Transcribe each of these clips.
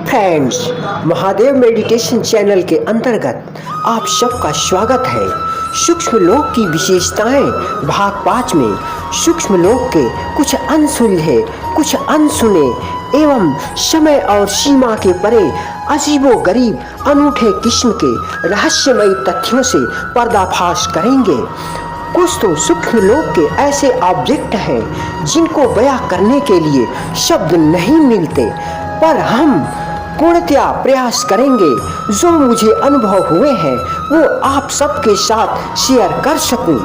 Friends, Mahadev meditation channel के अंतर्गत आप सबका स्वागत है। सूक्ष्म लोक की विशेषताएं भाग 5 में सूक्ष्म लोक के कुछ अनसुलझे, कुछ अनसुने एवं समय और सीमा के परे अजीबोगरीब अनूठे किस्म के रहस्यमयी तथ्यों से पर्दाफाश करेंगे। कुछ तो सूक्ष्म लोक के ऐसे ऑब्जेक्ट हैं जिनको बयां करने के लिए शब्द नहीं मिलते, पर हम पूर्णतया प्रयास करेंगे जो मुझे अनुभव हुए हैं वो आप सबके साथ शेयर कर सकूं।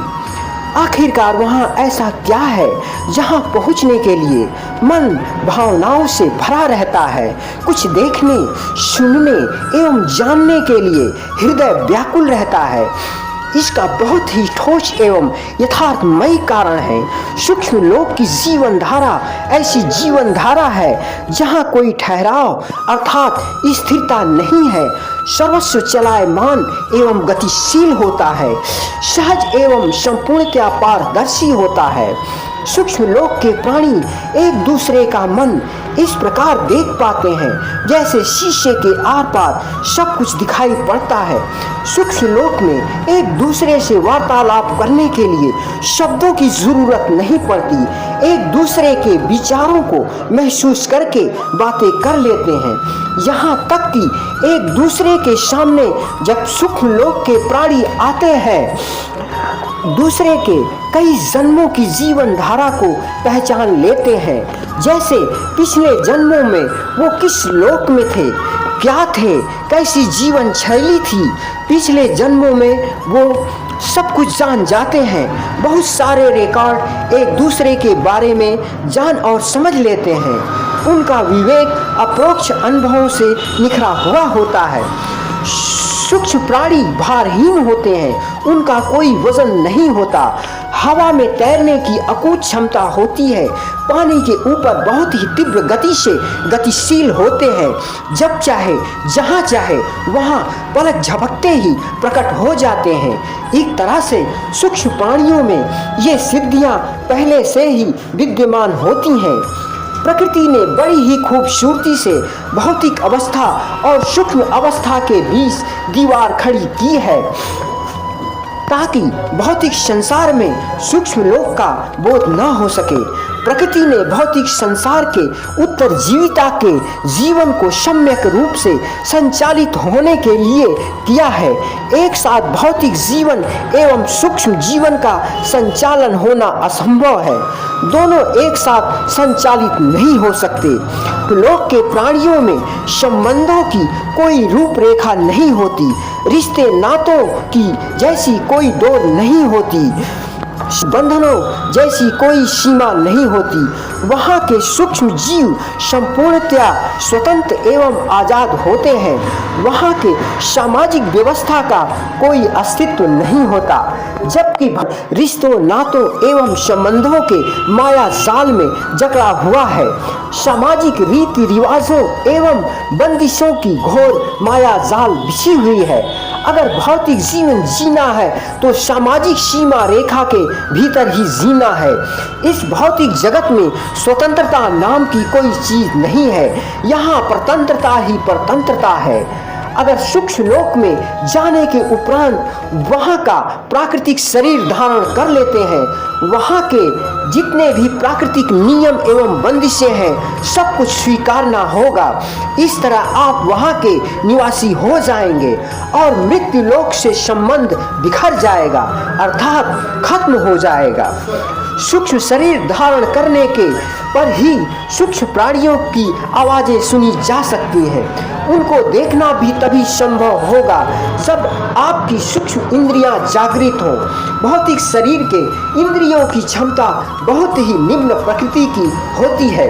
आखिरकार वहाँ ऐसा क्या है जहाँ पहुँचने के लिए मन भावनाओं से भरा रहता है। कुछ देखने, सुनने एवं जानने के लिए हृदय व्याकुल रहता है। इसका बहुत ही ठोस एवं यथार्थमयी कारण है। सूक्ष्म लोक की जीवन धारा ऐसी जीवन धारा है जहाँ कोई ठहराव अर्थात स्थिरता नहीं है। सर्वस्व चलायमान एवं गतिशील होता है, सहज एवं संपूर्णतया पारदर्शी होता है। सूक्ष्म लोक के प्राणी एक दूसरे का मन इस प्रकार देख पाते हैं जैसे शीशे के आर पार सब कुछ दिखाई पड़ता है। सूक्ष्म लोक में एक दूसरे से वार्तालाप करने के लिए शब्दों की जरूरत नहीं पड़ती। एक दूसरे के विचारों को महसूस करके बातें कर लेते हैं। यहाँ तक कि एक दूसरे के सामने जब सूक्ष्म लोक के प्राणी आते हैं, दूसरे के कई जन्मों की जीवन धारा को पहचान लेते हैं। जैसे पिछले जन्मों में वो किस लोक में थे, क्या थे, कैसी जीवन शैली थी, पिछले जन्मों में वो सब कुछ जान जाते हैं। बहुत सारे रिकॉर्ड एक दूसरे के बारे में जान और समझ लेते हैं। उनका विवेक अप्रोक्ष अनुभवों से निखरा हुआ होता है। सूक्ष्म प्राणी भारहीन होते हैं, उनका कोई वजन नहीं होता। हवा में तैरने की अकूत क्षमता होती है। पानी के ऊपर बहुत ही तीव्र गति से गतिशील होते हैं। जब चाहे जहाँ चाहे वहाँ पलक झपकते ही प्रकट हो जाते हैं। एक तरह से सूक्ष्म प्राणियों में ये सिद्धियाँ पहले से ही विद्यमान होती हैं। प्रकृति ने बड़ी ही खूबसूरती से भौतिक अवस्था और सूक्ष्म अवस्था के बीच दीवार खड़ी की है ताकि भौतिक संसार में सूक्ष्म लोक का बोध न हो सके। प्रकृति ने भौतिक संसार के उत्तरजीविता के जीवन को सम्यक रूप से संचालित होने के लिए किया है। एक साथ भौतिक जीवन एवं सूक्ष्म जीवन का संचालन होना असंभव है। दोनों एक साथ संचालित नहीं हो सकते। लोक के प्राणियों में संबंधों की कोई रूपरेखा नहीं होती। रिश्ते नातों की जैसी कोई डोर नहीं होती। बंधनों जैसी कोई सीमा नहीं होती। वहाँ के सूक्ष्म जीव संपूर्णतया स्वतंत्र एवं आजाद होते हैं। वहाँ के सामाजिक व्यवस्था का कोई अस्तित्व नहीं होता, जबकि रिश्तों नातों एवं संबंधों के माया जाल में जकड़ा हुआ है। सामाजिक रीति रिवाजों एवं बंदिशों की घोर माया जाल बिछी हुई है। अगर भौतिक जीवन जीना है तो सामाजिक सीमा रेखा के भीतर ही जीना है। इस भौतिक जगत में स्वतंत्रता नाम की कोई चीज नहीं है। यहाँ परतंत्रता ही परतंत्रता है। अगर सूक्ष्म लोक में जाने के उपरांत वहाँ का प्राकृतिक शरीर धारण कर लेते हैं, वहाँ के जितने भी प्राकृतिक नियम एवं बंदिशें हैं सब कुछ स्वीकारना होगा। इस तरह आप वहाँ के निवासी हो जाएंगे और मृत्यु लोक से संबंध बिखर जाएगा अर्थात खत्म हो जाएगा। सूक्ष्म शरीर धारण करने के पर ही सूक्ष्म प्राणियों की आवाजें सुनी जा सकती हैं। उनको देखना भी तभी संभव होगा जब आपकी सूक्ष्म इंद्रियां जागृत हों। भौतिक शरीर के इंद्रियों की क्षमता बहुत ही निम्न प्रकृति की होती है।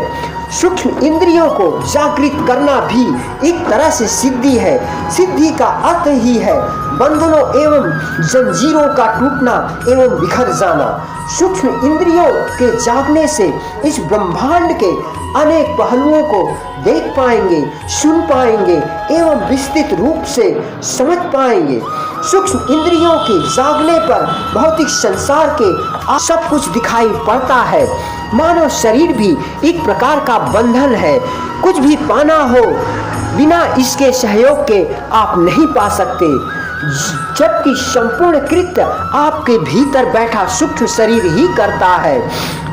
सूक्ष्म इंद्रियों को जागृत करना भी एक तरह से सिद्धि है। सिद्धि का अर्थ ही है बंधनों एवं जंजीरों का टूटना एवं बिखर जाना। सूक्ष्म इंद्रियों के जागने से इस ब्रह्मांड के अनेक पहलुओं को देख पाएंगे, सुन पाएंगे एवं विस्तृत रूप से समझ पाएंगे। सूक्ष्म इंद्रियों के जागने पर भौतिक संसार के सब कुछ दिखाई पड़ता है। मानव शरीर भी एक प्रकार का बंधन है। कुछ भी पाना हो बिना इसके सहयोग के आप नहीं पा सकते, जबकि संपूर्ण कृत्य आपके भीतर बैठा सूक्ष्म शरीर ही करता है।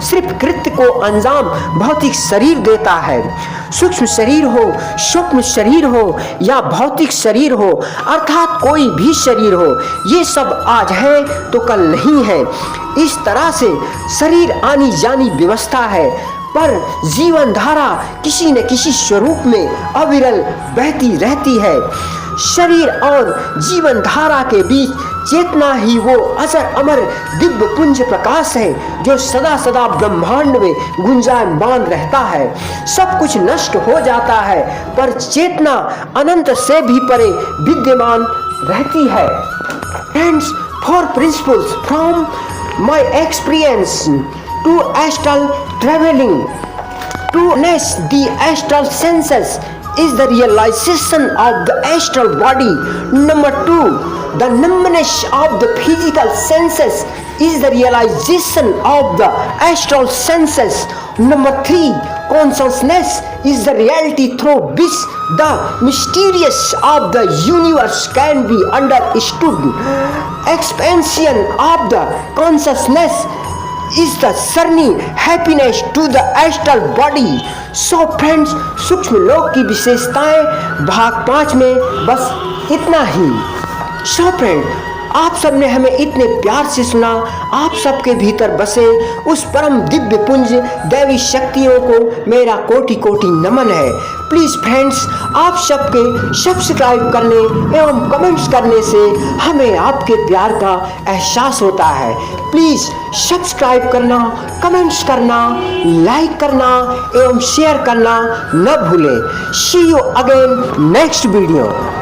सिर्फ कृत्य को अंजाम भौतिक शरीर देता है। सूक्ष्म शरीर हो, सूक्ष्म शरीर हो या भौतिक शरीर हो, अर्थात कोई भी शरीर हो, ये सब आज है तो कल नहीं है। इस तरह से शरीर आनी जानी व्यवस्था है, पर जीवन धारा किसी न किसी स्वरूप में अविरल बहती रहती है। शरीर और जीवन धारा के बीच चेतना ही वो अजर अमर दिव्य पुंज प्रकाश है जो सदा सदा ब्रह्मांड में गुंजायमान रहता है। सब कुछ नष्ट हो जाता है, पर चेतना अनंत से भी परे विद्यमान रहती है। Friends, four principles from my experience to astral traveling. To harness the astral senses is the realization of the astral body. Number 2, the numbness of the physical senses is the realization of the astral senses. Number 3, consciousness is the reality through which the mysterious of the universe can be understood. Expansion of the consciousness is the journey happiness to the astral body. So friends, सूक्ष्म लोक की विशेषताएं भाग 5 में बस इतना ही। So friends, आप सबने हमें इतने प्यार से सुना। आप सबके भीतर बसे उस परम दिव्य पुंज दैवी शक्तियों को मेरा कोटि कोटि नमन है। प्लीज फ्रेंड्स, आप सबके सब्सक्राइब करने एवं कमेंट्स करने से हमें आपके प्यार का एहसास होता है। प्लीज सब्सक्राइब करना, कमेंट्स करना, लाइक करना एवं शेयर करना न भूलें। सी यू अगेन नेक्स्ट वीडियो।